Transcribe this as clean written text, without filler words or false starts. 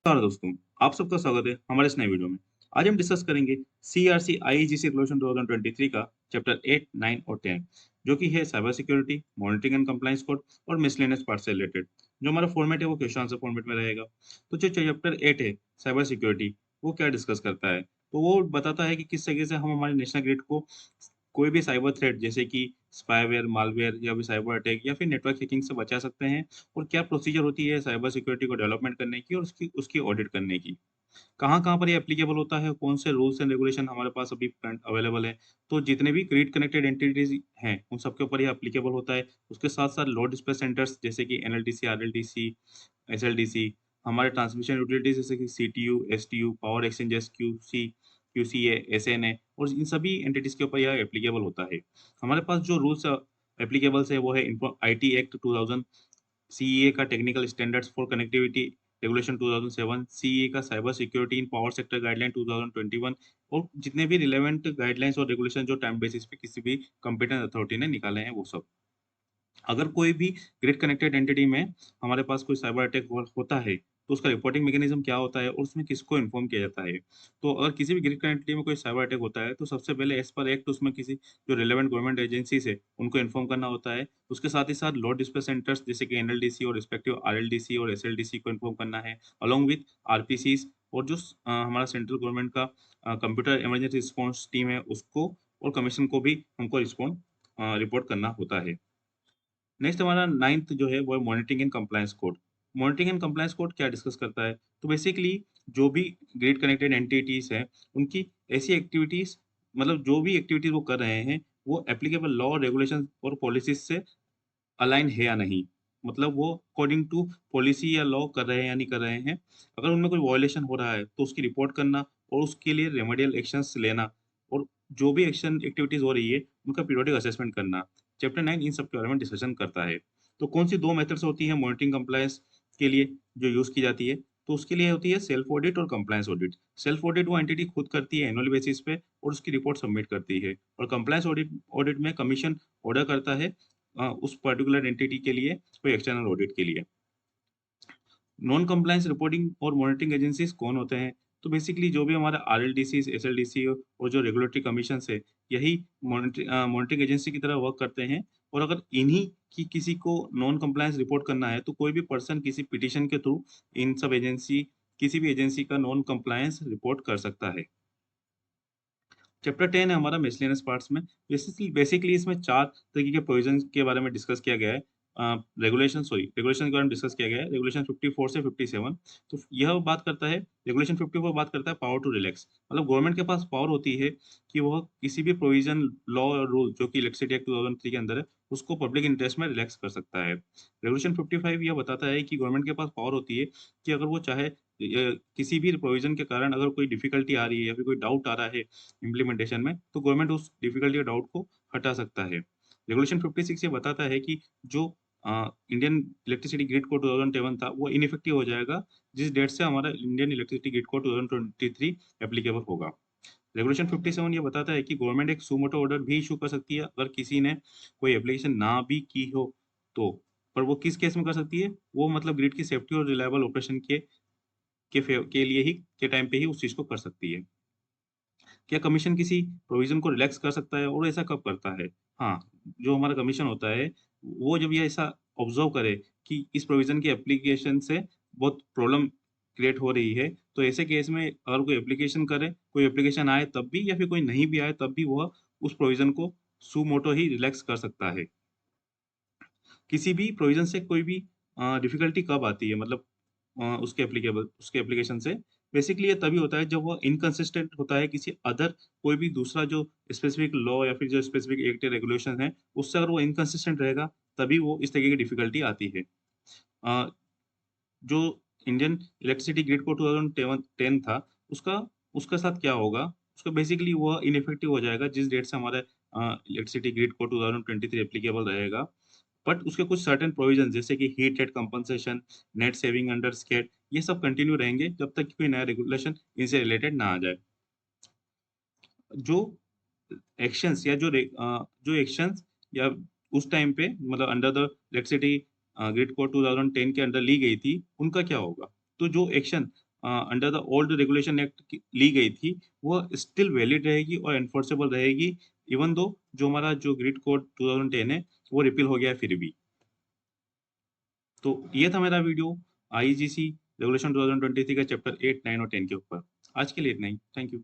नमस्कार दोस्तों, आप सबका स्वागत है हमारे इस नए वीडियो में। आज हम डिस्कस करेंगे सीआरसी आईजीसी रेगुलेशन 2023 का चैप्टर 8, 9 और 10 जो कि है cyber security, monitoring and compliance code और मिसलेनियस पार्ट से रिलेटेड। जो हमारा फॉर्मेट है वो क्वेश्चन आंसर फॉर्मेट में रहेगा। तो जो चैप्टर 8 है साइबर सिक्योरिटी, वो क्या डिस्कस करता है? तो वो बताता है कि किस तरीके से हम हमारे नेशनल ग्रिड को कोई भी साइबर थ्रेट जैसे कि स्पाईवेयर, मालवेयर या फिर साइबर अटैक या फिर नेटवर्क हैकिंग से बचा सकते हैं और क्या प्रोसीजर होती है साइबर सिक्योरिटी को डेवलपमेंट करने की और उसकी उसकी ऑडिट करने की। कहाँ-कहाँ पर ये एप्लीकेबल होता है, कौन से रूल्स एंड रेगुलेशन हमारे पास अभी करंट अवेलेबल है। तो जितने भी ग्रिड कनेक्टेड एंटिटीज़ हैं, उन सबके ऊपर ये एप्लीकेबल होता है। उसके साथ-साथ लोड डिस्पैच सेंटर्स जैसे कि एनएलडीसी, आरएलडीसी, एसएलडीसी, हमारे ट्रांसमिशन यूटिलिटीज़ जैसे कि CTU, STU, power exchangers, QC, QCA, SNA और इन सभी एंटिटीज़ के ऊपर यह एप्लीकेबल होता है। हमारे पास जो रूल्स एप्लीकेबल्स है वो है इन्फो आईटी एक्ट 2000, सीईए का technical standards for connectivity regulation 2007, CEA का cyber security in power sector guideline 2021 और जितने भी रिलेवेंट गाइडलाइंस और रेगुलेशन जो टाइम बेसिस पे किसी भी कॉम्पिटेंट अथॉरिटी ने निकाले हैं वो सब। अगर कोई भी ग्रिड कनेक्टेड एंटिटी में हमारे पास कोई साइबर अटैक होता है, तो उसका रिपोर्टिंग मैकेनिज़्म क्या होता है और उसमें किसको इन्फॉर्म किया जाता है? तो अगर किसी भी ग्रिड कनेक्टिविटी में कोई साइबर अटैक होता है, तो सबसे पहले एज़ पर एक्ट उसमें किसी जो रिलेवेंट गवर्नमेंट एजेंसीज़ है, उनको इन्फॉर्म करना होता है। उसके साथ ही साथ लोड डिस्पैच सेंटर्स जैसे कि एनएलडीसी और रिस्पेक्टिव आरएलडीसी और एसएलडीसी को इन्फॉर्म करना है, अलोंग विथ आरपीसीज़ और जो हमारा सेंट्रल गवर्नमेंट का कंप्यूटर इमरजेंसी रिस्पॉन्स टीम है, उसको और कमीशन को भी हमको रिपोर्ट करना होता है। नेक्स्ट हमारा 9th जो है वो है monitoring and compliance code. Monitoring and compliance code क्या डिस्कस करता है? तो बेसिकली जो भी ग्रिड कनेक्टेड एंटिटीज़ हैं, उनकी ऐसी एक्टिविटीज़ मतलब जो भी एक्टिविटीज़ वो कर रहे हैं, वो एप्लीकेबल लॉ, रेगुलेशन और पॉलिसीज़ से अलाइन है या नहीं। मतलब वो अकॉर्डिंग टू पॉलिसी या लॉ कर रहे हैं या नहीं कर रहे हैं। अगर उनमें कोई वायलेशन हो रहा है, तो उसकी रिपोर्ट करना और उसके लिए रेमेडियल एक्शंस लेना और जो भी एक्शन एक्टिविटीज़ हो रही है, उनका पीरियोडिक असेसमेंट करना। चैप्टर 9 इन सब के बारे में डिस्कशन करता है। तो कौन-सी 2 मेथड्स होती हैं मॉनिटरिंग कंप्लायंस के लिए जो यूज़ की जाती है? तो उसके लिए होती है सेल्फ ऑडिट और कंप्लायंस ऑडिट। सेल्फ ऑडिट वो एंटिटी खुद करती है एनुअल बेसिस पे और उसकी रिपोर्ट सबमिट करती है और कंप्लायंस ऑडिट ऑडिट में कमीशन ऑर्डर करता है उस पर्टिकुलर एंटिटी के लिए कोई एक्सटर्नल ऑडिट के लिए। नॉन कंप्लायंस रिपोर्टिंग और मॉनिटरिंग एजेंसीज़ कौन होते हैं? तो बेसिकली जो भी हमारा आरएलडीसीज़, एसएलडीसी और जो रेगुलेटरी कमीशंस है, यही मॉनिटरिंग एजेंसी की तरह वर्क करते हैं और अगर इन्हीं की किसी को नॉन कंप्लायंस रिपोर्ट करना है, तो कोई भी पर्सन किसी पिटीशन के थ्रू इन सब एजेंसी किसी भी एजेंसी का नॉन कंप्लायंस रिपोर्ट कर सकता है। चैप्टर 10 है हमारा मिसलेनियस पार्ट्स में। बेसिकली इसमें 4 तरीके के प्रोविज़न्स के बारे में डिस्कस किया गया है। रेगुलेशन के बारे में डिस्कस किया गया है। रेगुलेशन 54 से 57। तो यह बात करता है रेगुलेशन 54 बात करता है पावर टू रिलैक्स। मतलब गवर्नमेंट के पास पावर होती है कि वह किसी भी प्रोविज़न, लॉ और रूल जो कि इलेक्ट्रिसिटी एक्ट 2003 के अंदर है, उसको पब्लिक इंटरेस्ट में रिलैक्स कर सकता है। रेगुलेशन 55 यह बताता है कि गवर्नमेंट के पास पावर होती है कि अगर वो चाहे किसी भी प्रोविज़न के कारण अगर कोई डिफ़िकल्टी आ रही है या फिर कोई डाउट आ रहा है इम्प्लीमेंटेशन में, तो गवर्नमेंट उस डिफ़िकल्टी या डाउट को हटा सकता है। रेगुलेशन 56 ये बताता है कि जो इंडियन इलेक्ट्रिसिटी ग्रिड कोड 2007 था, वो इनइफेक्टिव हो जाएगा, जिस डेट से हमारा Indian electricity grid code 2023 applicable होगा। रेगुलेशन 57 ये बताता है कि गवर्नमेंट एक सू मोटो ऑर्डर भी इश्यू कर सकती है, अगर किसी ने कोई एप्लीकेशन ना भी की हो तो। पर वो किस केस में कर सकती है? वो मतलब ग्रिड की सेफ्टी और रिलायबल ऑपरेशन के लिए ही के टाइम पे ही उस चीज़ को कर सकती है। क्या कमीशन किसी प्रोविज़न को रिलैक्स कर सकता है और ऐसा कब करता है? हाँ, जो हमारा कमीशन होता है, वो जब ये ऐसा ऑब्ज़र्व करे कि इस प्रोविज़न की एप्लीकेशन से बहुत प्रॉब्लम क्रिएट हो रही है, तो ऐसे केस में अगर कोई एप्लीकेशन करे, कोई एप्लीकेशन आए तब भी या फिर कोई नहीं भी आए तब भी वह उस प्रोविज़न को सुमोटो ही रिलैक्स कर सकता है। किसी भी प्रोविज़न से कोई भी डिफ़िकल्टी कब आती है मतलब उसके एप्लीकेशन से बेसिकली ये तभी होता है जब वो इनकंसिस्टेंट होता है किसी अदर कोई भी दूसरा जो स्पेसिफिक लॉ या फिर जो स्पेसिफिक एक्ट या रेगुलेशन है, उससे अगर वो इनकंसिस्टेंट रहेगा, तभी वो इस तरीके की डिफ़िकल्टी आती है। अ, जो इंडियन इलेक्ट्रिसिटी ग्रिड कोड 2010 था, उसका उसके साथ क्या होगा? उसका बेसिकली वह इनइफेक्टिव हो जाएगा जिस डेट से हमारा इलेक्ट्रिसिटी ग्रिड कोड 2023 एप्लीकेबल रहेगा। बट उसके कुछ सर्टेन प्रोविजंस जैसे कि heat rate compensation, net saving under SCED ये सब कंटिन्यू रहेंगे जब तक कि कोई नया रेगुलेशन इनसे रिलेटेड ना आ जाए। जो एक्शंस या जो एक्शंस या उस टाइम पे मतलब under the electricity grid code 2010 के अंडर ली गई थी, उनका क्या होगा? तो जो action under the old regulation act ली गई थी वो स्टिल वैलिड रहेगी और एनफोर्सेबल रहेगी, इवन दो जो हमारा जो ग्रिड कोड 2010 है वो रिपील हो गया है फिर भी। तो ये था मेरा वीडियो आईजीसी रेगुलेशन 2023 का चैप्टर 8, 9 और 10 के ऊपर। आज के लिए इतना ही। Thank you.